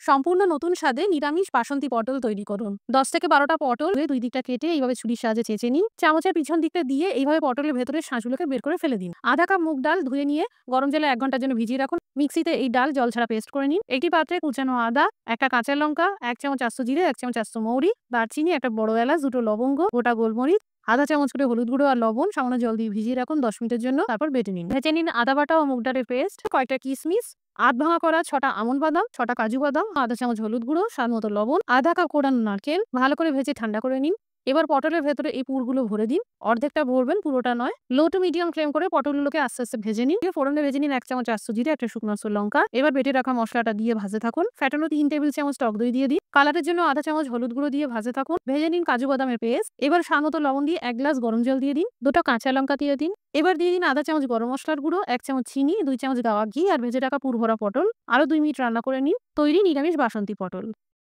সম্পূর্ণ নতুন স্বাদে নিরামিষ বাসন্তী পটল তৈরি করুন। 10 থেকে 12টা পটল দুই দিকটা কেটে এইভাবে ছুরির সাহায্যে চেঁচে নিন। চামচের পিছন দিকটা দিয়ে এইভাবে পটলের ভেতরের শাঁসগুলোকে বের করে ফেলে দিন। আধা কাপ মুগ ডাল ধুয়ে নিয়ে গরম জলে 1 ঘন্টার জন্য ভিজিয়ে রাখুন। মিক্সিতে এই ডাল জল ছাড়া পেস্ট করে নিন। একটি পাত্রে কুচানো আদা, একটা কাঁচা লঙ্কা, 1 চামচ আস্ত জিরে, 1 চামচ আস্ত মৌরি, দারচিনি, একটা বড় এলাচ, দুটো লবঙ্গ, গোটা গোলমরিচ, আধা চামচ করে হলুদ গুঁড়ো আর লবণ সামান্য জল দিয়ে ভিজিয়ে রাখুন 10 মিনিটের জন্য। তারপর বেটে নিন। ভেজে নিন আদা বাটা ও মুগ ডালের পেস্ট, কয়েকটা কিশমিশ, আধ ভাঙা করা 6টা আমন্ড বাদাম, 6টা কাজু বাদাম, আধা চামচ হলুদ গুঁড়ো, স্বাদ মতো লবণ, আধা কাপ কোড়ানো নারকেল ভালো করে ভেজে ঠান্ডা করে নিন। এবার পটলের ভেতরে এই পুরগুলো ভরে দিন। অর্ধেকটা ভরবেন, পুরোটা নয়। লো টু মিডিয়াম ফ্লেম করে পটলগুলোকে আস্তে আস্তে ভেজে নিন। ফোড়নে ভেজে নিন 1 চামচ আস্ত জিরে, একটা শুকনো লঙ্কা। এবার বেটে রাখা মশলাটা দিয়ে ভাজতে থাকুন। ফ্যাটানো 3 টেবিল চামচ টক দই দিয়ে দিন। কালারের জন্য আধা চামচ হলুদ গুঁড়ো দিয়ে ভাজতে থাকুন। ভেজে নিন কাজু বাদামের পেস্ট। এবার স্বাদ মতো লবণ দিয়ে 1 গ্লাস গরম জল দিয়ে দিন। 2টা কাঁচা লঙ্কা দিয়ে দিন। এবার দিয়ে দিন আধা চামচ গরম মশলার গুঁড়ো, 1 চামচ চিনি, 2 চামচ গাওয়া ঘি আর ভেজে রাখা পুর ভরা পটল। আরো 2 মিনিট রান্না করে নিন। তৈরি নিরামিষ বাসন্তী পটল।